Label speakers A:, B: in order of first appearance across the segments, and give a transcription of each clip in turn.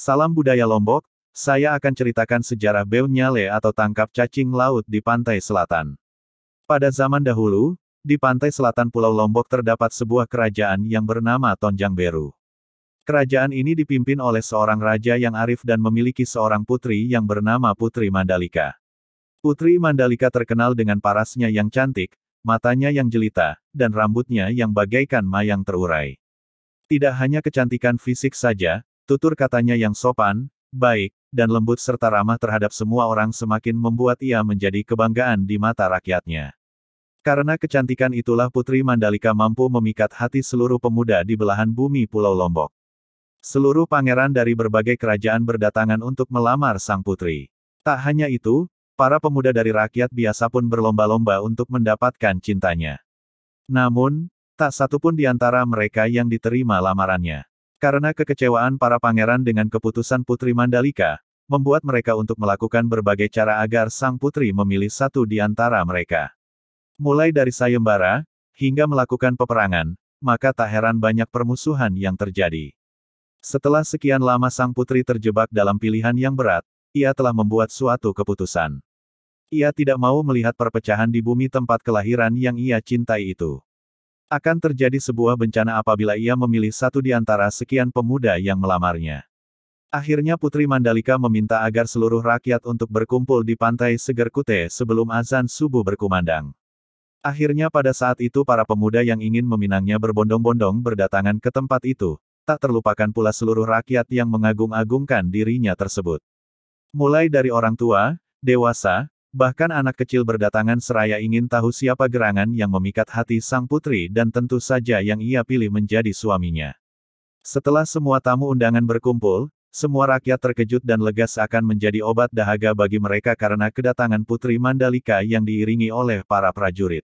A: Salam budaya Lombok, saya akan ceritakan sejarah Beo Nyale atau tangkap cacing laut di pantai selatan. Pada zaman dahulu, di pantai selatan Pulau Lombok terdapat sebuah kerajaan yang bernama Tonjang Beru. Kerajaan ini dipimpin oleh seorang raja yang arif dan memiliki seorang putri yang bernama Putri Mandalika. Putri Mandalika terkenal dengan parasnya yang cantik, matanya yang jelita, dan rambutnya yang bagaikan mayang terurai. Tidak hanya kecantikan fisik saja, tutur katanya yang sopan, baik, dan lembut serta ramah terhadap semua orang semakin membuat ia menjadi kebanggaan di mata rakyatnya. Karena kecantikan itulah Putri Mandalika mampu memikat hati seluruh pemuda di belahan bumi Pulau Lombok. Seluruh pangeran dari berbagai kerajaan berdatangan untuk melamar sang putri. Tak hanya itu, para pemuda dari rakyat biasa pun berlomba-lomba untuk mendapatkan cintanya. Namun, tak satu pun di antara mereka yang diterima lamarannya. Karena kekecewaan para pangeran dengan keputusan Putri Mandalika, membuat mereka untuk melakukan berbagai cara agar sang putri memilih satu di antara mereka. Mulai dari sayembara, hingga melakukan peperangan, maka tak heran banyak permusuhan yang terjadi. Setelah sekian lama sang putri terjebak dalam pilihan yang berat, ia telah membuat suatu keputusan. Ia tidak mau melihat perpecahan di bumi tempat kelahiran yang ia cintai itu. Akan terjadi sebuah bencana apabila ia memilih satu di antara sekian pemuda yang melamarnya. Akhirnya Putri Mandalika meminta agar seluruh rakyat untuk berkumpul di pantai Seger Kute sebelum azan subuh berkumandang. Akhirnya pada saat itu para pemuda yang ingin meminangnya berbondong-bondong berdatangan ke tempat itu, tak terlupakan pula seluruh rakyat yang mengagung-agungkan dirinya tersebut. Mulai dari orang tua, dewasa, bahkan anak kecil berdatangan seraya ingin tahu siapa gerangan yang memikat hati sang putri dan tentu saja yang ia pilih menjadi suaminya. Setelah semua tamu undangan berkumpul, semua rakyat terkejut dan lega seakan menjadi obat dahaga bagi mereka karena kedatangan Putri Mandalika yang diiringi oleh para prajurit.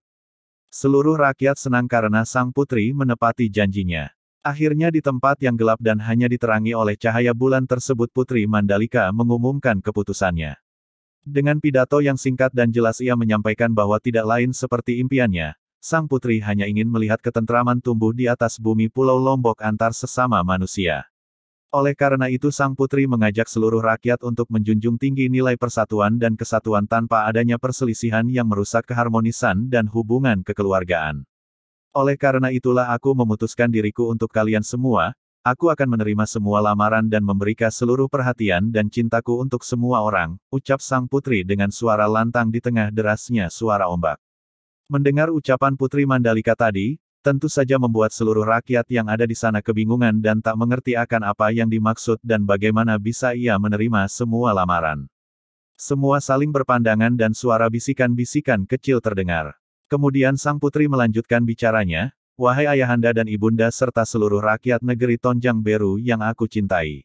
A: Seluruh rakyat senang karena sang putri menepati janjinya. Akhirnya di tempat yang gelap dan hanya diterangi oleh cahaya bulan tersebut Putri Mandalika mengumumkan keputusannya. Dengan pidato yang singkat dan jelas ia menyampaikan bahwa tidak lain seperti impiannya, sang putri hanya ingin melihat ketentraman tumbuh di atas bumi Pulau Lombok antar sesama manusia. Oleh karena itu sang putri mengajak seluruh rakyat untuk menjunjung tinggi nilai persatuan dan kesatuan tanpa adanya perselisihan yang merusak keharmonisan dan hubungan kekeluargaan. Oleh karena itulah aku memutuskan diriku untuk kalian semua. Aku akan menerima semua lamaran dan memberikan seluruh perhatian dan cintaku untuk semua orang, ucap sang putri dengan suara lantang di tengah derasnya suara ombak. Mendengar ucapan Putri Mandalika tadi, tentu saja membuat seluruh rakyat yang ada di sana kebingungan dan tak mengerti akan apa yang dimaksud dan bagaimana bisa ia menerima semua lamaran. Semua saling berpandangan dan suara bisikan-bisikan kecil terdengar. Kemudian sang putri melanjutkan bicaranya, "Wahai ayahanda dan ibunda serta seluruh rakyat negeri Tonjang Beru yang aku cintai.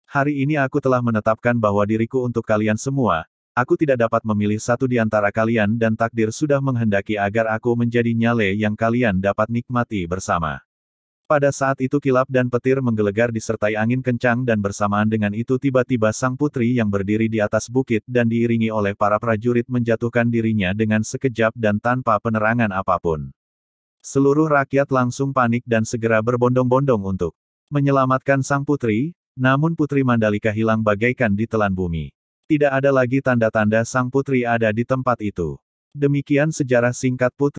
A: Hari ini aku telah menetapkan bahwa diriku untuk kalian semua, aku tidak dapat memilih satu di antara kalian dan takdir sudah menghendaki agar aku menjadi nyale yang kalian dapat nikmati bersama." Pada saat itu kilap dan petir menggelegar disertai angin kencang dan bersamaan dengan itu tiba-tiba sang putri yang berdiri di atas bukit dan diiringi oleh para prajurit menjatuhkan dirinya dengan sekejap dan tanpa penerangan apapun. Seluruh rakyat langsung panik dan segera berbondong-bondong untuk menyelamatkan sang putri, namun Putri Mandalika hilang bagaikan ditelan bumi. Tidak ada lagi tanda-tanda sang putri ada di tempat itu. Demikian sejarah singkat Putri